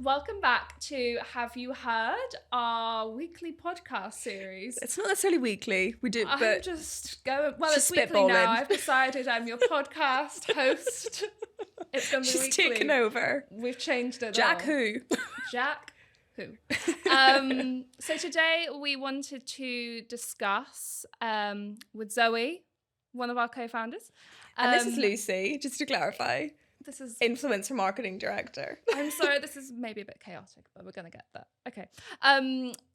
Welcome back to Have You Heard, our weekly podcast series. It's not necessarily weekly. We do, I'm but just going, well, it's she's weekly now. spitballing. I've decided I'm your podcast host. It's going to be she's weekly. taken over. We've changed it Jack all. who? Jack who? So today we wanted to discuss with Zoe, one of our co-founders. And this is Lucy, just to clarify. This is influencer marketing director. I'm sorry, this is maybe a bit chaotic, but we're going to get that. Okay.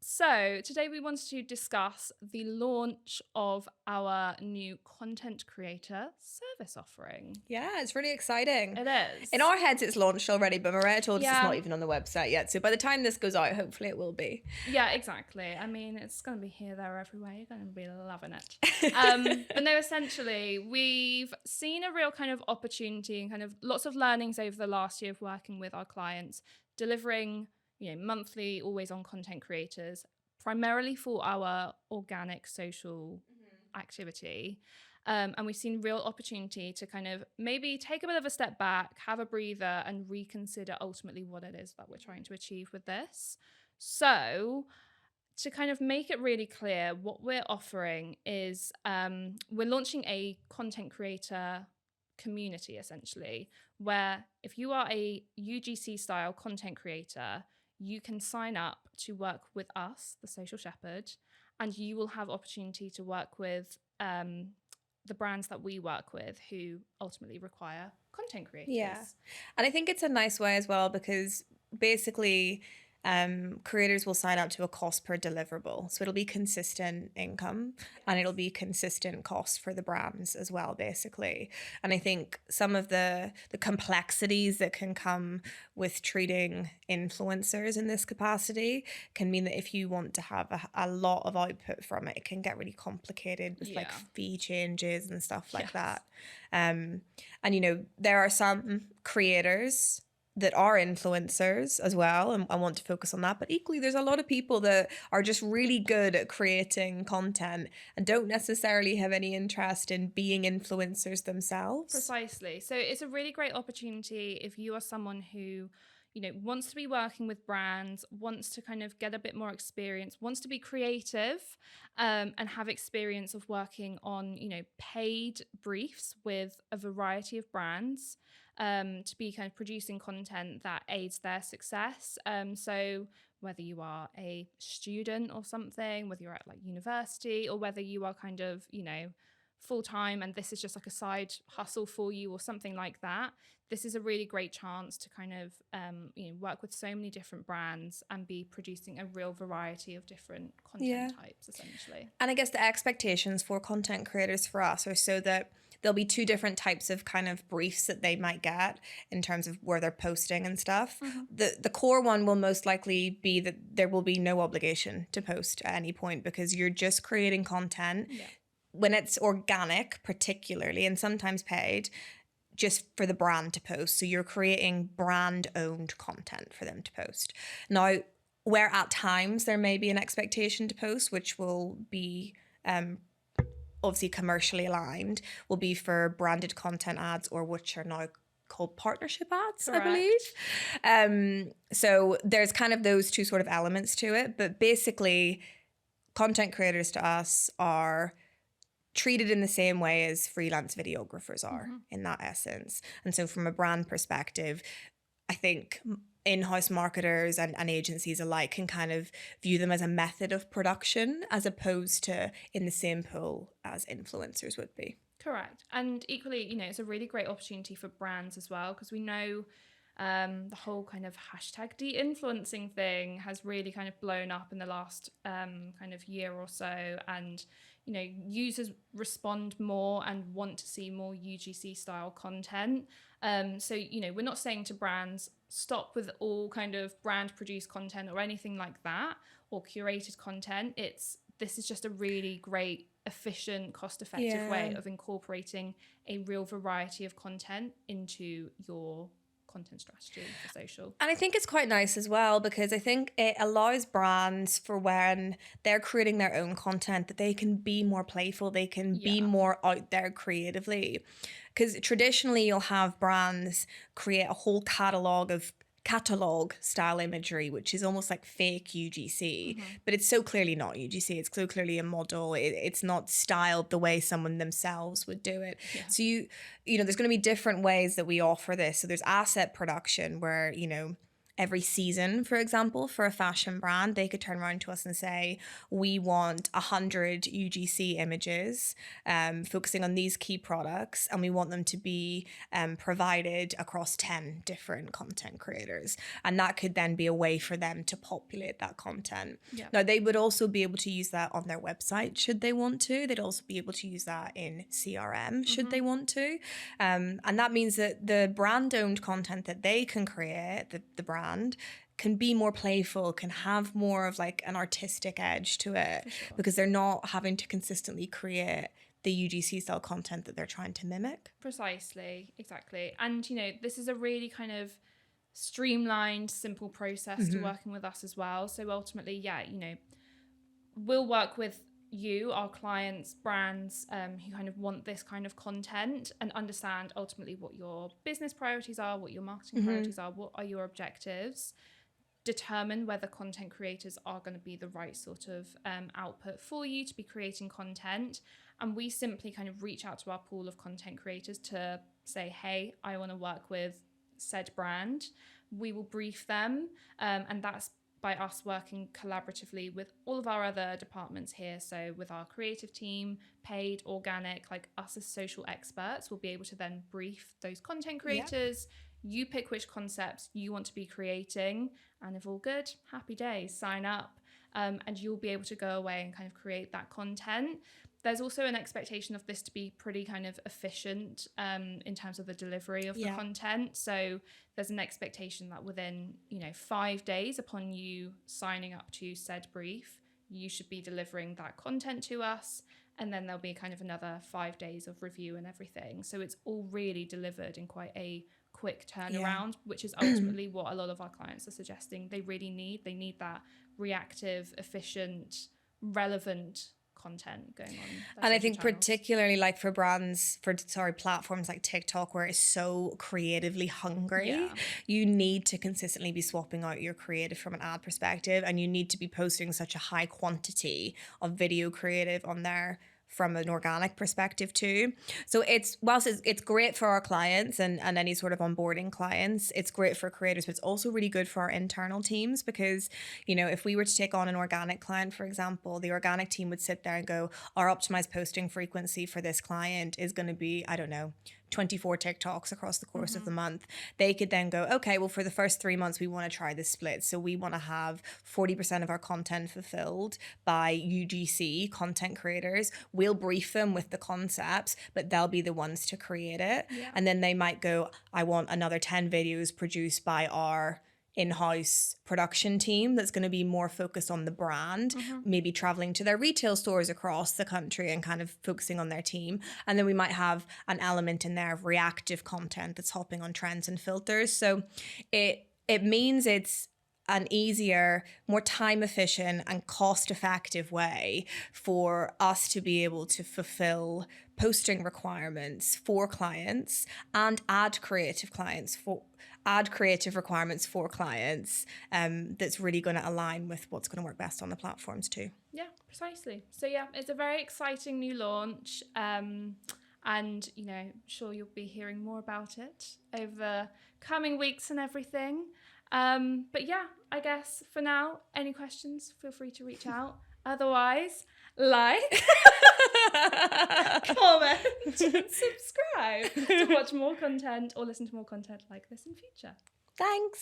So today we wanted to discuss the launch of our new content creator service offering. Yeah, it's really exciting. It is. In our heads, it's launched already, but Maria told us Yeah. it's not even on the website yet. So by the time this goes out, hopefully it will be. Yeah, exactly. I mean, it's going to be here, there, everywhere. You're going to be loving it. But no, essentially, we've seen a real kind of opportunity and kind of lots of learnings over the last year of working with our clients, delivering, monthly, always on content creators, primarily for our organic social activity. And we've seen real opportunity to kind of maybe take a bit of a step back, have a breather, and reconsider ultimately what it is that we're trying to achieve with this. So to kind of make it really clear, what we're offering is we're launching a content creator community, essentially, where if you are a UGC style content creator, you can sign up to work with us, the Social Shepherd, and you will have opportunity to work with the brands that we work with who ultimately require content creators. Yeah. And I think it's a nice way as well because basically creators will sign up to a cost per deliverable. So it'll be consistent income and it'll be consistent cost for the brands as well, basically. And I think some of the complexities that can come with treating influencers in this capacity can mean that if you want to have a lot of output from it, it can get really complicated with like fee changes and stuff like that. And, there are some creators that are influencers as well, and I want to focus on that. But equally, there's a lot of people that are just really good at creating content and don't necessarily have any interest in being influencers themselves. Precisely. So it's a really great opportunity if you are someone who, wants to be working with brands, wants to kind of get a bit more experience, wants to be creative, and have experience of working on, paid briefs with a variety of brands. To be kind of producing content that aids their success. So whether you are a student or something, whether you're at like university, or whether you are kind of, full-time and this is just like a side hustle for you or something like that, this is a really great chance to kind of work with so many different brands and be producing a real variety of different content types, essentially. And I guess the expectations for content creators for us are so that there'll be two different types of kind of briefs that they might get in terms of where they're posting and stuff. The core one will most likely be that there will be no obligation to post at any point because you're just creating content. When it's organic, particularly, and sometimes paid, just for the brand to post. So you're creating brand-owned content for them to post. Now, where at times there may be an expectation to post, which will be obviously commercially aligned, will be for branded content ads, or which are now called partnership ads, Correct. I believe. So there's kind of those two sort of elements to it. But basically, content creators to us are treated in the same way as freelance videographers are in that essence. And so from a brand perspective, I think in-house marketers and agencies alike can kind of view them as a method of production as opposed to in the same pool as influencers would be. Correct. And equally, it's a really great opportunity for brands as well, because we know the whole kind of hashtag de-influencing thing has really kind of blown up in the last kind of year or so. And, users respond more and want to see more UGC style content. So, we're not saying to brands, stop with all kind of brand produced content or anything like that, or curated content. This is just a really great, efficient, cost-effective way of incorporating a real variety of content into your content strategy for social. And I think it's quite nice as well because I think it allows brands for when they're creating their own content that they can be more playful, they can be more out there creatively. Because traditionally you'll have brands create a whole catalogue of catalog style imagery, which is almost like fake UGC, but it's so clearly not UGC. It's so clearly a model. It's not styled the way someone themselves would do it. Yeah. So you know, there's going to be different ways that we offer this. So there's asset production where, you know, every season, for example, for a fashion brand, they could turn around to us and say, we want 100 UGC images focusing on these key products, and we want them to be provided across 10 different content creators. And that could then be a way for them to populate that content. Yeah. Now, they would also be able to use that on their website, should they want to. They'd also be able to use that in CRM, should they want to. And that means that the brand-owned content that they can create, the brand, can be more playful, can have more of like an artistic edge to it, because they're not having to consistently create the UGC style content that they're trying to mimic. Precisely, exactly. And, you know, this is a really kind of streamlined, simple process to working with us as well. So ultimately, yeah, you know, we'll work with you, our clients, brands who kind of want this kind of content, and understand ultimately what your business priorities are, what your marketing priorities are, what are your objectives, determine whether content creators are going to be the right sort of output for you to be creating content. And we simply kind of reach out to our pool of content creators to say, hey, I want to work with said brand. We will brief them, and that's by us working collaboratively with all of our other departments here. So with our creative team, paid, organic, like us as social experts will be able to then brief those content creators. You pick which concepts you want to be creating, and if all good, happy days, sign up, and you'll be able to go away and kind of create that content. There's also an expectation of this to be pretty kind of efficient in terms of the delivery of the content. So there's an expectation that within, you know, 5 days upon you signing up to said brief, you should be delivering that content to us. And then there'll be kind of another 5 days of review and everything. So it's all really delivered in quite a quick turnaround, which is ultimately what a lot of our clients are suggesting they really need. They need that reactive, efficient, relevant content going on. And I think particularly like for brands, platforms like TikTok, where it's so creatively hungry, you need to consistently be swapping out your creative from an ad perspective, and you need to be posting such a high quantity of video creative on there from an organic perspective too. So whilst it's great for our clients and any sort of onboarding clients, it's great for creators, but it's also really good for our internal teams, because, you know, if we were to take on an organic client, for example, the organic team would sit there and go, our optimized posting frequency for this client is going to be, I don't know, 24 TikToks across the course of the month. They could then go, okay, well, for the first 3 months, we want to try this split. So we want to have 40% of our content fulfilled by UGC content creators. We'll brief them with the concepts, but they'll be the ones to create it. Yeah. And then they might go, I want another 10 videos produced by our in-house production team that's going to be more focused on the brand, maybe traveling to their retail stores across the country and kind of focusing on their team. And then we might have an element in there of reactive content that's hopping on trends and filters. So it means it's an easier, more time efficient and cost effective way for us to be able to fulfill posting requirements for clients and add creative requirements for clients, that's really going to align with what's going to work best on the platforms too. Yeah, precisely. So yeah, it's a very exciting new launch, and you know, sure you'll be hearing more about it over the coming weeks and everything. But yeah, I guess for now, any questions, feel free to reach out. Otherwise, like, comment, and subscribe to watch more content or listen to more content like this in future. Thanks.